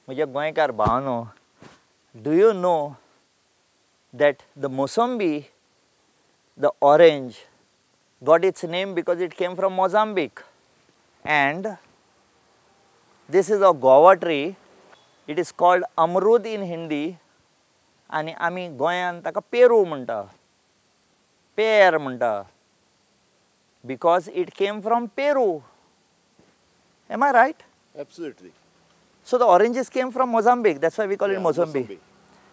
Mujhe Goenkar Bhano, do you know that the Mosambi, the orange, got its name because it came from Mozambique? And this is a guava tree. It is called Amrud in Hindi. आणि आम्ही गोंयांत ताका Peru म्हणटा, पेर म्हणटा, because it came from Peru. Am I right? Absolutely. So the oranges came from Mozambique, that's why we call it Mozambique.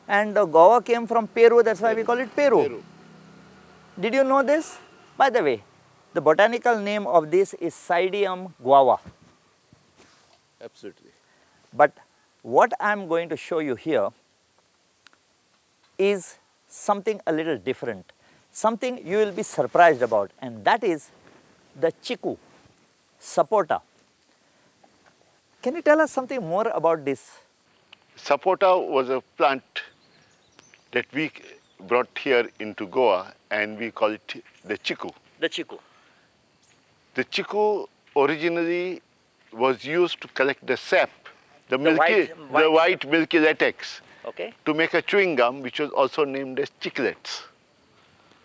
And the guava came from Peru, that's why we call it Peru. Did you know this? By the way, the botanical name of this is Psydium guava. Absolutely. But what I am going to show you here is something a little different, something you will be surprised about, and that is the chiku, sapota. Can you tell us something more about this? Sapota was a plant that we brought here into Goa and we call it the chiku. The chiku. The chiku originally was used to collect the sap, the white milky latex, to make a chewing gum which was also named as chiclets.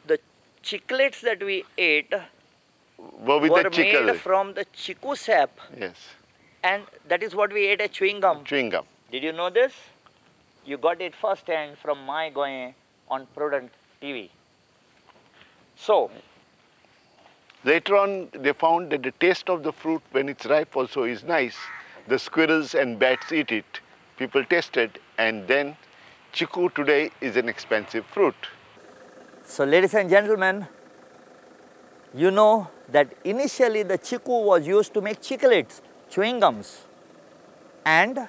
The chiclets that we ate were made from the chiku sap. Yes. And that is what we ate as chewing gum. Chewing gum. Did you know this? You got it first hand from My Goem on Prudent TV. So, later on they found that the taste of the fruit when it's ripe also is nice. The squirrels and bats eat it. People taste it, and then chiku today is an expensive fruit. So ladies and gentlemen, you know that initially the chiku was used to make chiclets, chewing gums. And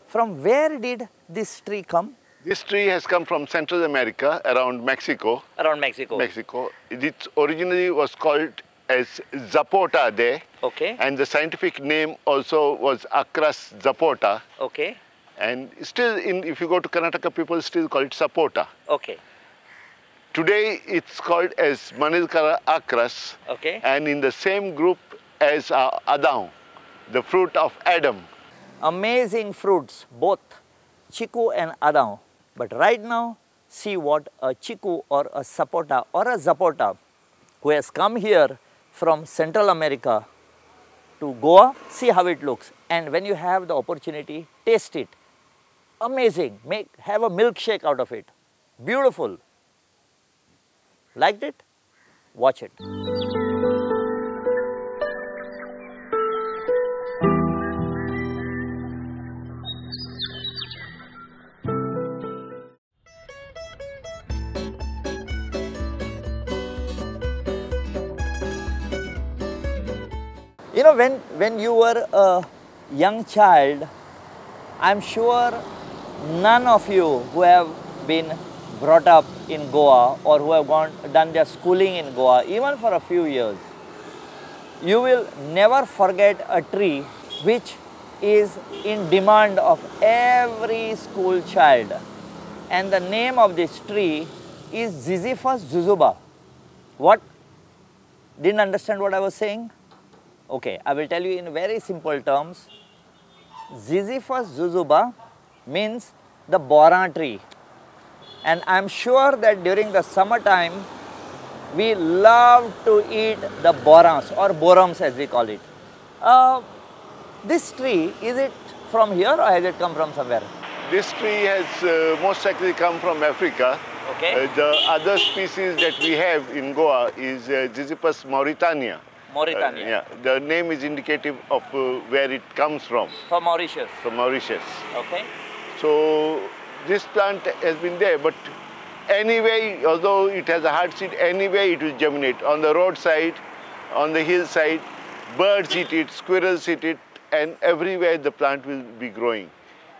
from where did this tree come? This tree has come from Central America, around Mexico. Around Mexico. Mexico. It originally was called as Zapota there. Okay. And the scientific name also was Acras zapota. Okay. And still, if you go to Karnataka, people still call it sapota. Okay. Today, it's called as Manilkara acras. Okay. And in the same group as Adam, the fruit of Adam. Amazing fruits, both chiku and Adam. But right now, see what a chiku or a sapota or a zapota who has come here from Central America to Goa, see how it looks. And when you have the opportunity, taste it. Amazing. Have a milkshake out of it. Beautiful. Liked it? Watch it. You know, when you were a young child, I'm sure none of you who have been brought up in Goa or who have done their schooling in Goa, even for a few years, you will never forget a tree which is in demand of every school child. And the name of this tree is Ziziphus zuzuba. What? Didn't understand what I was saying? Okay, I will tell you in very simple terms. Ziziphus zuzuba means the boran tree. And I am sure that during the summertime, we love to eat the borans or borums as we call it. This tree, is it from here or has it come from somewhere? This tree has most likely come from Africa. Okay. The other species that we have in Goa is Ziziphus mauritania. Mauritania. Yeah, the name is indicative of where it comes from. From Mauritius. From Mauritius. Okay. So this plant has been there, but anyway, although it has a hard seed, anyway it will germinate. On the roadside, on the hillside, birds eat it, squirrels eat it, and everywhere the plant will be growing.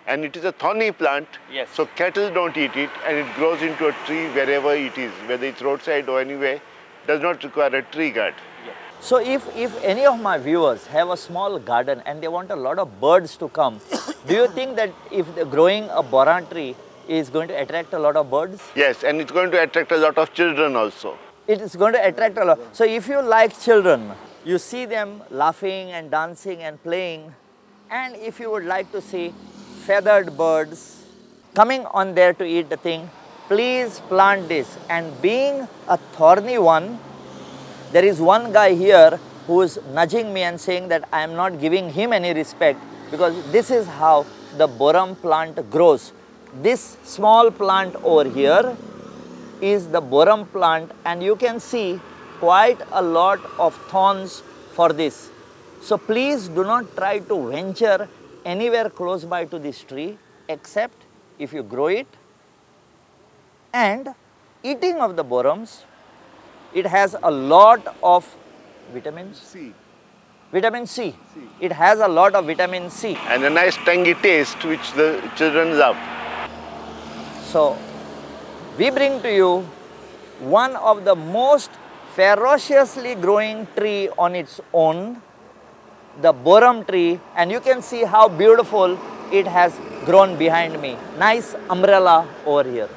And it is a thorny plant, yes. So cattle don't eat it, and it grows into a tree wherever it is, whether it's roadside or anywhere, does not require a tree guard. Yeah. So if any of my viewers have a small garden and they want a lot of birds to come, do you think that if growing a boran tree is going to attract a lot of birds? Yes, and it's going to attract a lot of children also. It is going to attract a lot. So if you like children, you see them laughing and dancing and playing, and if you would like to see feathered birds coming on there to eat the thing. Please plant this. And being a thorny one, there is one guy here who is nudging me and saying that I am not giving him any respect, because this is how the borum plant grows. This small plant over here is the borum plant, and you can see quite a lot of thorns for this. So please do not try to venture anywhere close by to this tree, except if you grow it. And eating of the borums, it has a lot of vitamin C. Vitamin C. It has a lot of vitamin C. And a nice tangy taste which the children love. So we bring to you one of the most ferociously growing tree on its own, the borum tree, and you can see how beautiful it has grown behind me. Nice umbrella over here.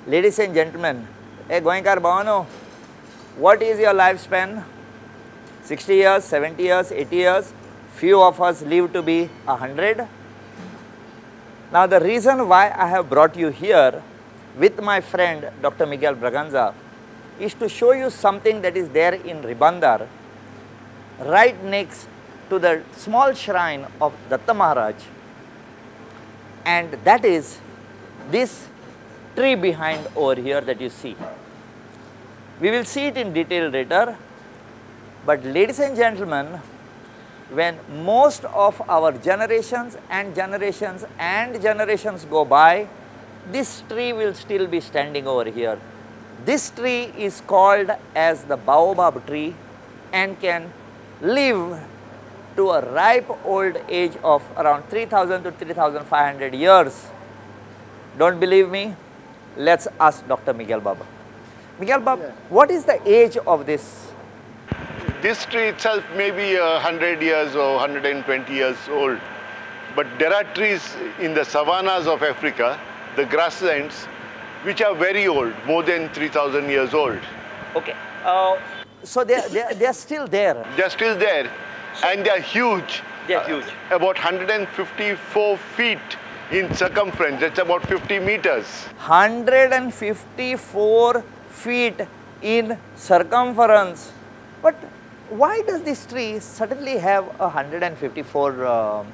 Ladies and gentlemen, Goenkar Bhavano, what is your lifespan? 60 years, 70 years, 80 years? Few of us live to be 100. Now the reason why I have brought you here with my friend Dr. Miguel Braganza is to show you something that is there in Ribandar, right next to the small shrine of Datta Maharaj, and that is this tree behind over here that you see. We will see it in detail later, but ladies and gentlemen, when most of our generations and generations and generations go by, this tree will still be standing over here. This tree is called as the baobab tree and can live to a ripe old age of around 3000 to 3500 years. Don't believe me? Let's ask Dr. Miguel Baba. Miguel Baba, what is the age of this? This tree itself may be 100 years or 120 years old. But there are trees in the savannas of Africa, the grasslands, which are very old, more than 3000 years old. Okay. So they are still there. They are still there, and they are huge. They are huge. About 154 feet in circumference. That's about 50 meters. 154 feet in circumference. But why does this tree suddenly have a 154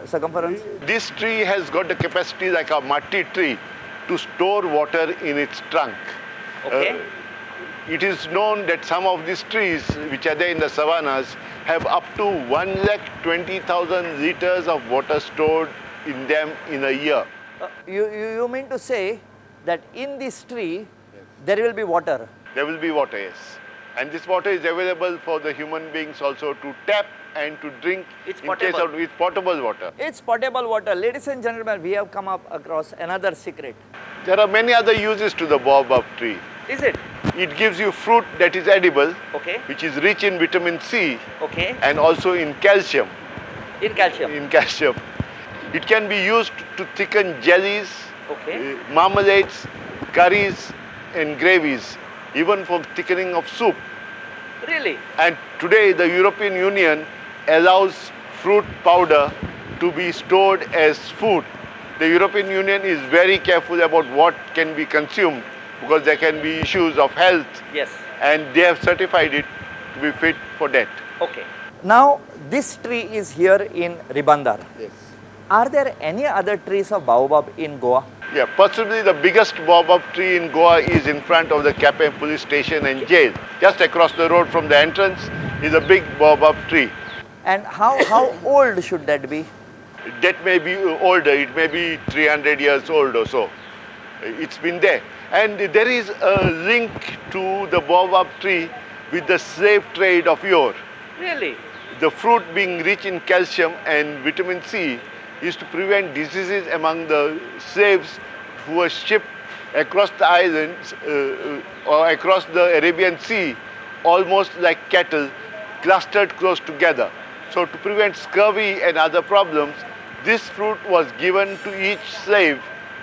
circumference? This tree has got the capacity like a matti tree to store water in its trunk. Okay. It is known that some of these trees which are there in the savannas have up to 1,20,000 liters of water stored in them in a year. You mean to say that in this tree there will be water? There will be water, yes. And this water is available for the human beings also to tap and to drink. It's It's potable water. It's potable water. Ladies and gentlemen, we have come up across another secret. There are many other uses to the baobab tree. Is it? It gives you fruit that is edible, Okay. which is rich in vitamin C Okay. and also in calcium. In calcium. It can be used to thicken jellies, Okay. marmalades, curries and gravies, even for thickening of soup. Really? And today the European Union allows fruit powder to be stored as food. The European Union is very careful about what can be consumed because there can be issues of health. Yes. And they have certified it to be fit for that. Okay. Now this tree is here in Ribandar. Yes. Are there any other trees of baobab in Goa? Yeah, possibly the biggest baobab tree in Goa is in front of the Cape police station and jail. Just across the road from the entrance is a big baobab tree. And how old should that be? That may be older, it may be 300 years old or so. It's been there. And there is a link to the baobab tree with the slave trade of yore. Really? The fruit being rich in calcium and vitamin C used to prevent diseases among the slaves who were shipped across the islands or across the Arabian Sea, almost like cattle, clustered close together. So to prevent scurvy and other problems, this fruit was given to each slave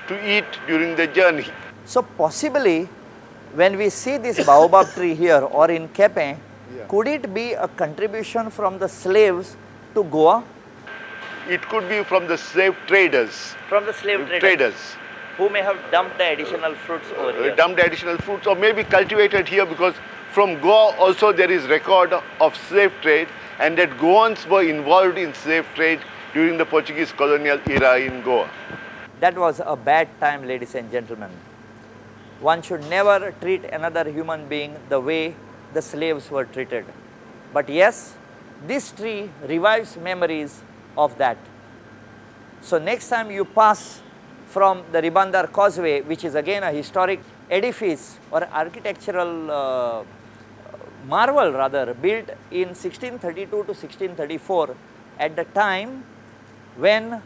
to eat during the journey. So possibly when we see this baobab tree here or in Kepe, Yeah. could it be a contribution from the slaves to Goa? It could be from the slave traders. From the slave Traders. who may have dumped the additional fruits over here. Dumped additional fruits or maybe cultivated here, because from Goa also there is record of slave trade, and that Goans were involved in slave trade during the Portuguese colonial era in Goa. That was a bad time, ladies and gentlemen. One should never treat another human being the way the slaves were treated. But yes, this tree revives memories of that. So next time you pass from the Ribandar Causeway, which is again a historic edifice or architectural marvel rather, built in 1632 to 1634, at the time when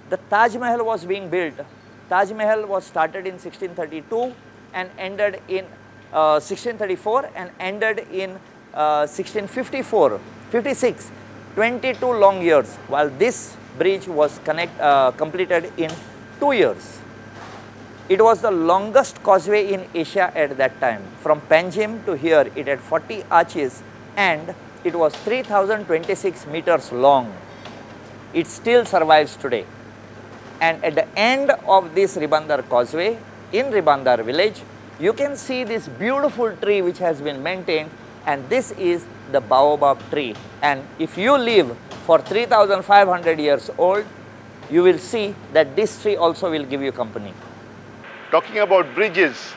the Taj Mahal was being built. Taj Mahal was started in 1632 and ended in 1634 and ended in 1654, 56, 22 long years, while this bridge was completed in 2 years. It was the longest causeway in Asia at that time. From Panjim to here, it had 40 arches and it was 3026 meters long. It still survives today. And at the end of this Ribandar Causeway, in Ribandar village, you can see this beautiful tree which has been maintained, and this is the baobab tree. And if you live for 3500 years old, you will see that this tree also will give you company. Talking about bridges,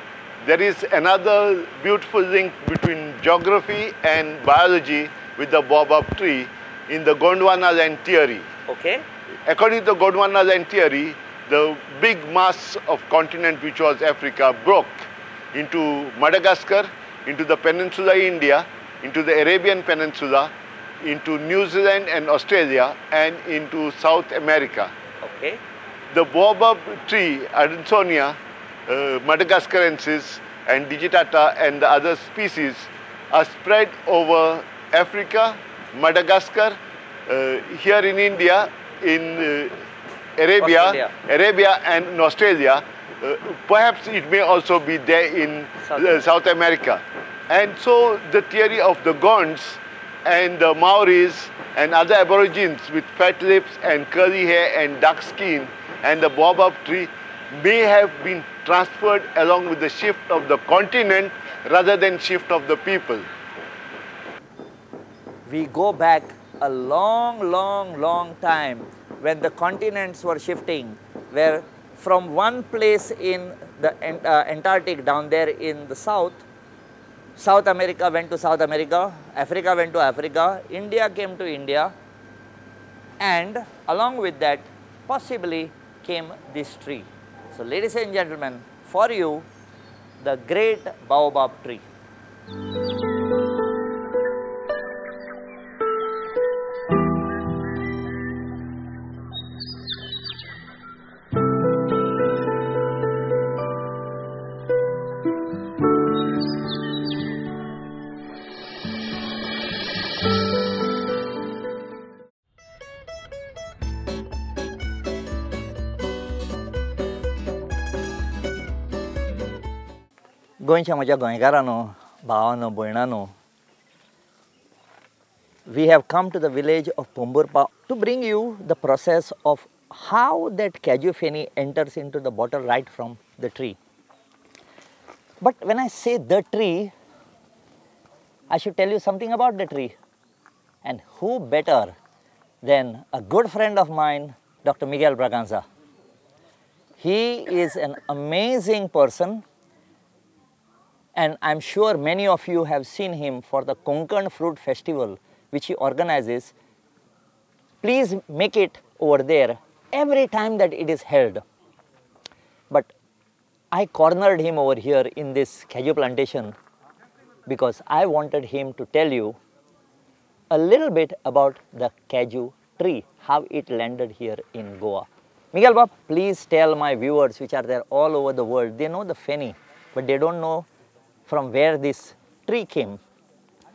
there is another beautiful link between geography and biology with the baobab tree in the Gondwana land theory. Okay? According to the Gondwana land theory, the big mass of continent which was Africa broke into Madagascar, into the peninsula India, into the Arabian Peninsula, into New Zealand and Australia, and into South America. Okay. The baobab tree, Adansonia, Madagascarensis and digitata and the other species are spread over Africa, Madagascar, here in India, in Arabia and in Australia. Perhaps it may also be there in South America. And so the theory of the Gonds and the Maoris and other aborigines with fat lips and curly hair and dark skin and the baobab tree may have been transferred along with the shift of the continent rather than shift of the people. We go back a long time when the continents were shifting, where from one place in the Antarctic down there in the south, South America went to South America, Africa went to Africa, India came to India, and along with that possibly came this tree. So ladies and gentlemen, for you, the great baobab tree. गोंयच्या म्हज्या गोंयकारांनो, भावांनो, भयणांनो, we have come to the village of Pomburpa to bring you the process of how that cashew feni enters into the bottle right from the tree. But when I say the tree, I should tell you something about the tree. And who better than a good friend of mine, Dr. Miguel Braganza. He is an amazing person, and I'm sure many of you have seen him for the Konkani Fruit Festival which he organizes. Please make it over there every time that it is held. But I cornered him over here in this cashew plantation because I wanted him to tell you a little bit about the cashew tree, how it landed here in Goa. Miguel Bob, please tell my viewers which are there all over the world, they know the feni, but they don't know from where this tree came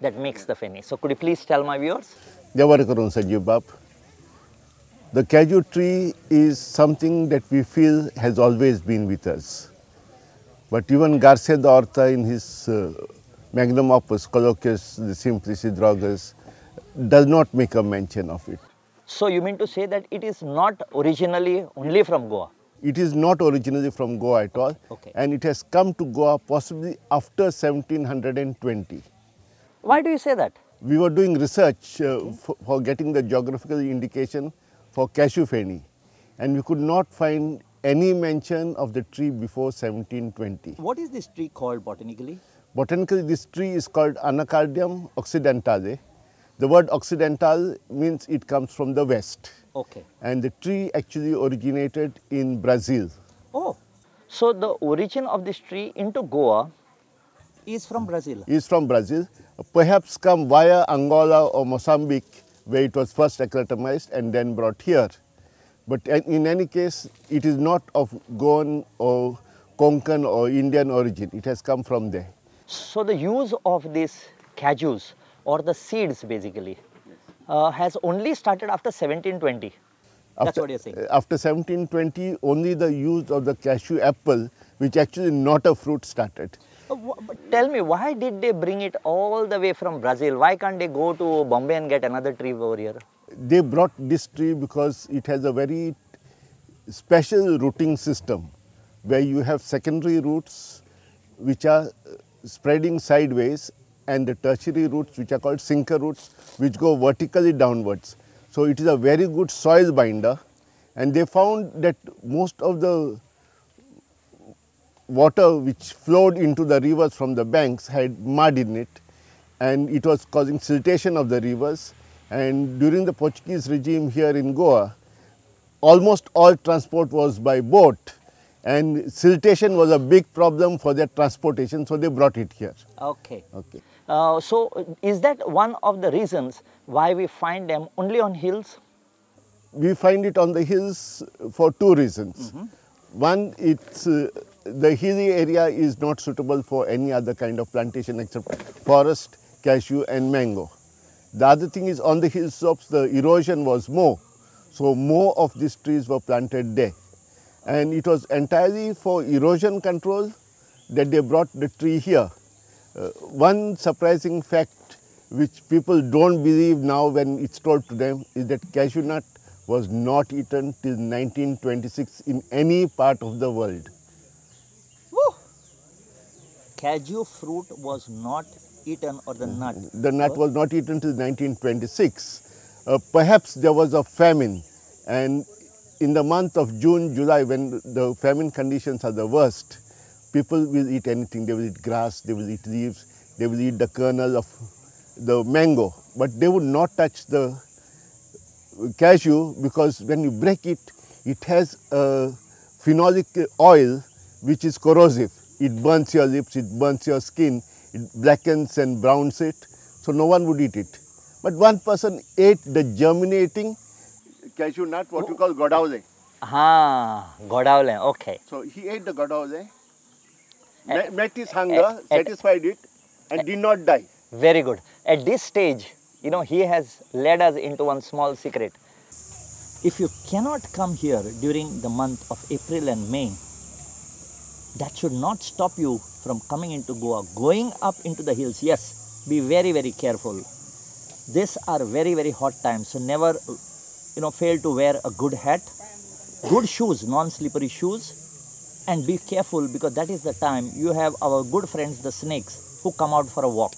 that makes the feni. So could you please tell my viewers? Jawarikaron Sanjeev Bab. The cashew tree is something that we feel has always been with us. But even Garcia de Orta in his magnum opus, Colloquies de Simplici Drogas, does not make a mention of it. So you mean to say that it is not originally only from Goa? It is not originally from Goa at all, Okay. and it has come to Goa possibly after 1720. Why do you say that? We were doing research for getting the geographical indication for cashew feni, and we could not find any mention of the tree before 1720. What is this tree called botanically? Botanically, this tree is called Anacardium occidentale. The word occidental means it comes from the west. Okay. And the tree actually originated in Brazil. Oh, so the origin of this tree into Goa is from Brazil. Is from Brazil, perhaps come via Angola or Mozambique, where it was first acclimatized and then brought here. But in any case, it is not of Goan or Konkan or Indian origin. It has come from there. So the use of these cashews or the seeds basically has only started after 1720. That's what you're saying. After 1720, only the use of the cashew apple, which actually not a fruit, started. But tell me, why did they bring it all the way from Brazil? Why can't they go to Bombay and get another tree over here? They brought this tree because it has a very special rooting system where you have secondary roots which are spreading sideways and the tertiary roots which are called sinker roots which go vertically downwards. So it is a very good soil binder, and they found that most of the water which flowed into the rivers from the banks had mud in it, and it was causing siltation of the rivers. And during the Portuguese regime here in Goa, almost all transport was by boat, and siltation was a big problem for their transportation, so they brought it here. Okay. Okay. So is that one of the reasons why we find them only on hills? We find it on the hills for two reasons. One, it's the hilly area is not suitable for any other kind of plantation except forest, cashew and mango. The other thing is, on the hill slopes the erosion was more, so more of these trees were planted there. And it was entirely for erosion control that they brought the tree here. One surprising fact which people don't believe now when it's told to them is that cashew nut was not eaten till 1926 in any part of the world. Woo! Cashew fruit was not eaten, or the nut? The nut was not eaten till 1926. Perhaps there was a famine, and in the month of June, July, when the famine conditions are the worst, people will eat anything. They will eat grass, they will eat leaves, they will eat the kernel of the mango, but they would not touch the cashew, because when you break it, it has a phenolic oil which is corrosive. It burns your lips, it burns your skin, it blackens and browns it, so no one would eat it. But one person ate the germinating cashew nut, what we call godaule. Godaule, okay. So he ate the godaule, met his hunger, satisfied it, and did not die. Very good. At this stage, you know, he has led us into one small secret. If you cannot come here during the month of April and May, that should not stop you from coming into Goa. Going up into the hills, yes, be very, very careful. These are very, very hot times, so never, fail to wear a good hat, good shoes, non-slippery shoes, and be careful, because that is the time you have our good friends, the snakes, who come out for a walk.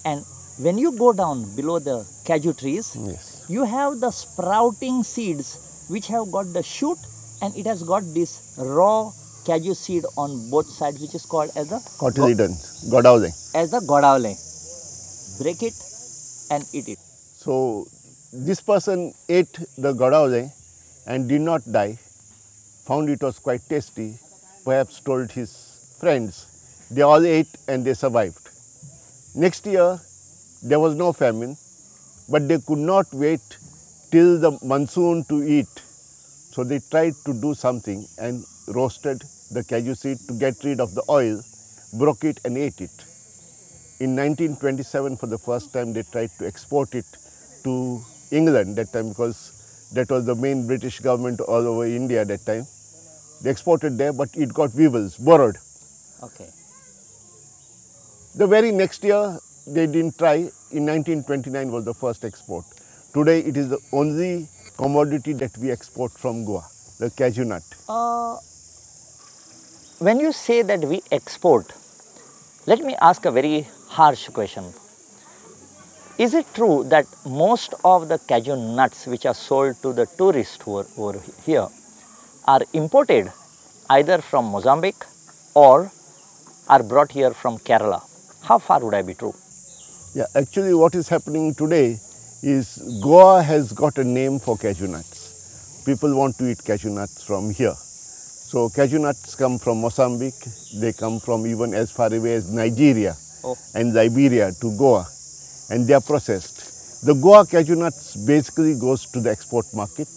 And when you go down below the cashew trees, Yes. you have the sprouting seeds which have got the shoot, and it has got this raw cashew seed on both sides, which is called as the Cotyledons, godaule. as the godaule. Break it and eat it. So this person ate the godaule and did not die, found it was quite tasty, perhaps told his friends. They all ate and they survived. Next year, there was no famine, but they could not wait till the monsoon to eat. So they tried to do something and roasted the cashew seed to get rid of the oil, broke it and ate it. In 1927, for the first time, they tried to export it to England that time, because that was the main British government all over India at that time. They exported there, but it got weevils, borrowed. Okay. The very next year, they didn't try. In 1929 was the first export. Today, it is the only commodity that we export from Goa, the cashew nut. When you say that we export, let me ask a very harsh question. Is it true that most of the cashew nuts which are sold to the tourists over here are imported either from Mozambique or are brought here from Kerala? How far would I be true? Yeah, actually what is happening today is Goa has got a name for cashew nuts. People want to eat cashew nuts from here. So cashew nuts come from Mozambique, they come from even as far away as Nigeria and Liberia to Goa, and they are processed. The Goa cashew nuts basically goes to the export market,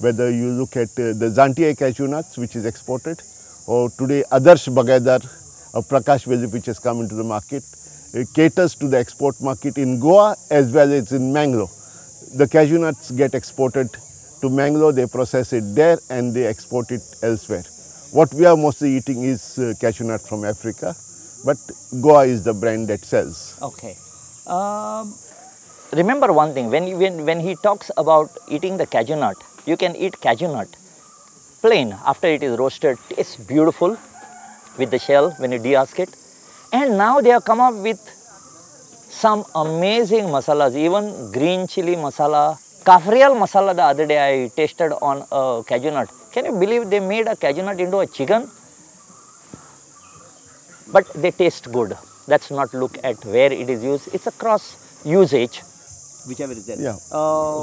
whether you look at the Zantier cashew nuts which is exported, or today Adarsh Bagadar of Prakash Valley which has come into the market. It caters to the export market in Goa as well as in Mangalore. The cashew nuts get exported to Mangalore, they process it there and they export it elsewhere. What we are mostly eating is cashew nut from Africa, but Goa is the brand that sells. Okay. Remember one thing, when he talks about eating the cashew nut, you can eat cashew nut plain after it is roasted, tastes beautiful with the shell when you de-husk it. And now they have come up with some amazing masalas, even green chili masala, kafrial masala the other day I tasted on a cashew nut. Can you believe they made a cashew nut into a chicken? But they taste good. Let's not look at where it is used. It's a cross usage, whichever is there. Yeah.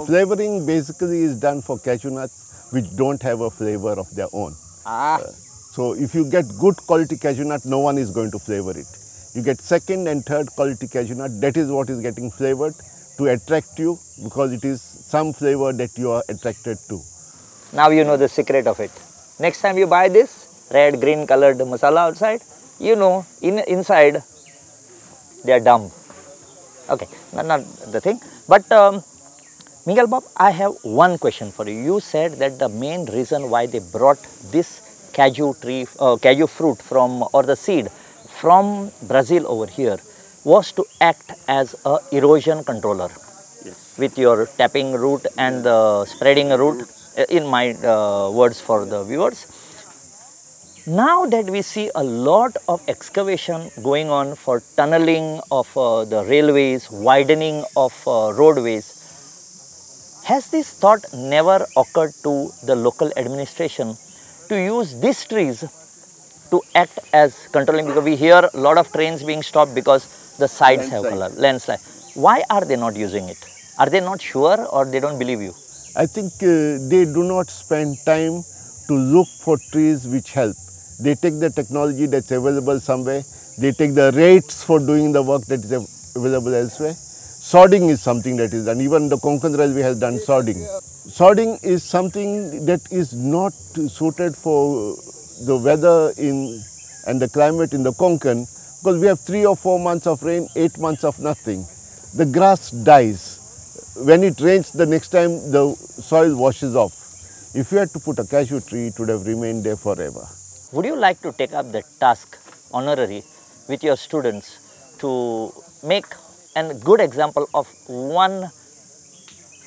Flavoring basically is done for cashew nuts which don't have a flavor of their own. So if you get good quality cashew nut, no one is going to flavor it. You get second and third quality cashew nut, that is what is getting flavored to attract you, because it is some flavor that you are attracted to. Now you know the secret of it. Next time you buy this red, green colored masala outside, you know inside they are dumb. Okay, not the thing. But Miguel Bob, I have one question for you. You said that the main reason why they brought this cashew fruit from, or the seed from Brazil over here, was to act as a erosion controller. Yes. With your tapping root and the spreading root, in my words for the viewers. Now that we see a lot of excavation going on for tunneling of the railways, widening of roadways, has this thought never occurred to the local administration to use these trees to act as controlling? Because we hear a lot of trains being stopped because the sides have color, landslide. Why are they not using it? Are they not sure or they don't believe you? I think they do not spend time to look for trees which help. They take the technology that's available somewhere, they take the rates for doing the work that is available elsewhere. Sodding is something that is done. Even the Konkani Railway has done sodding. Sodding is something that is not suited for the weather and the climate in the Konkan, because we have 3 or 4 months of rain, 8 months of nothing. The grass dies. When it rains, the next time the soil washes off. If you had to put a cashew tree, it would have remained there forever. Would you like to take up the task honorary with your students to make a good example of one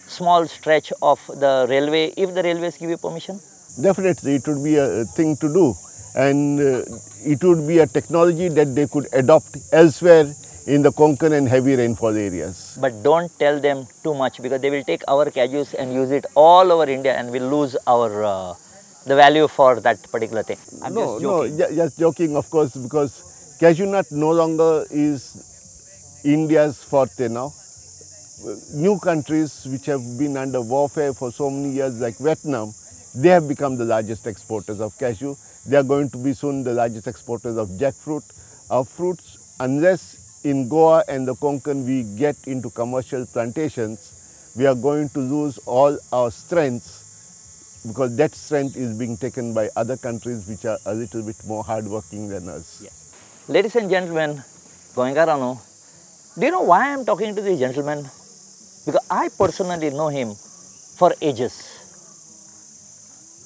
small stretch of the railway, if the railways give you permission? Definitely, it would be a thing to do, and it would be a technology that they could adopt elsewhere in the Konkan and heavy rainfall areas. But don't tell them too much, because they will take our cashews and use it all over India and we'll lose our the value for that particular thing. I'm just joking. No, just joking, of course, because cashew nut no longer is India's forte now. New countries which have been under warfare for so many years, like Vietnam, they have become the largest exporters of cashew. They are going to be soon the largest exporters of jackfruit. Our fruits, unless in Goa and the Konkan we get into commercial plantations, we are going to lose all our strengths, because that strength is being taken by other countries which are a little bit more hardworking than us. Yes. Ladies and gentlemen, Goenkarano, do you know why I am talking to this gentleman? Because I personally know him for ages.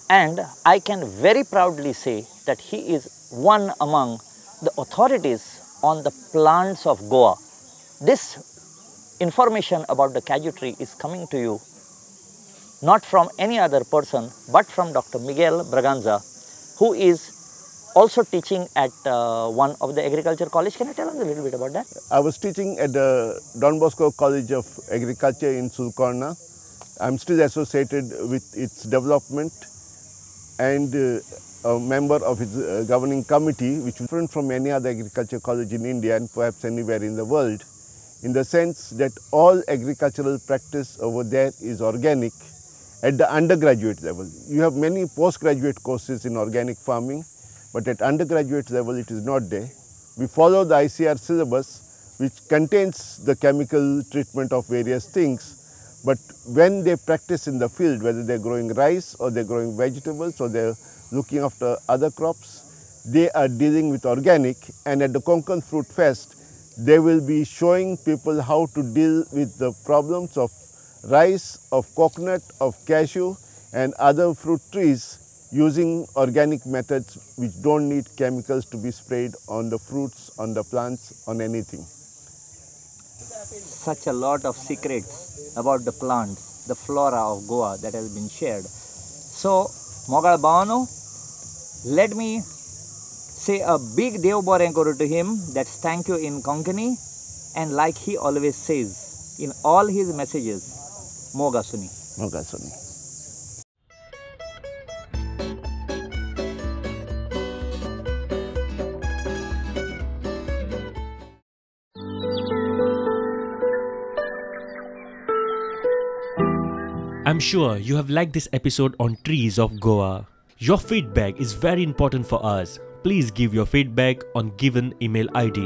And I can very proudly say that he is one among the authorities on the plants of Goa. This information about the cashew tree is coming to you not from any other person but from Dr. Miguel Braganza, who is also teaching at one of the agriculture college. Can you tell us a little bit about that? I was teaching at the Don Bosco College of Agriculture in Sulcorna. I'm still associated with its development and a member of its governing committee, which is different from any other agriculture college in India and perhaps anywhere in the world, in the sense that all agricultural practice over there is organic at the undergraduate level. You have many postgraduate courses in organic farming, but at undergraduate level it is not there. We follow the ICR syllabus, which contains the chemical treatment of various things, but when they practice in the field, whether they're growing rice or they're growing vegetables or they're looking after other crops, they are dealing with organic. And at the Konkan Fruit Fest, they will be showing people how to deal with the problems of rice, of coconut, of cashew and other fruit trees using organic methods which don't need chemicals to be sprayed on the fruits, on the plants, on anything. Such a lot of secrets about the plants, the flora of Goa that has been shared. So, Mogal Bhavano, let me say a big Dev Borenkuru to him, that's thank you in Konkani, and like he always says in all his messages, Mogasuni. Mogasuni. I'm sure you have liked this episode on trees of Goa. Your feedback is very important for us. Please give your feedback on given email ID.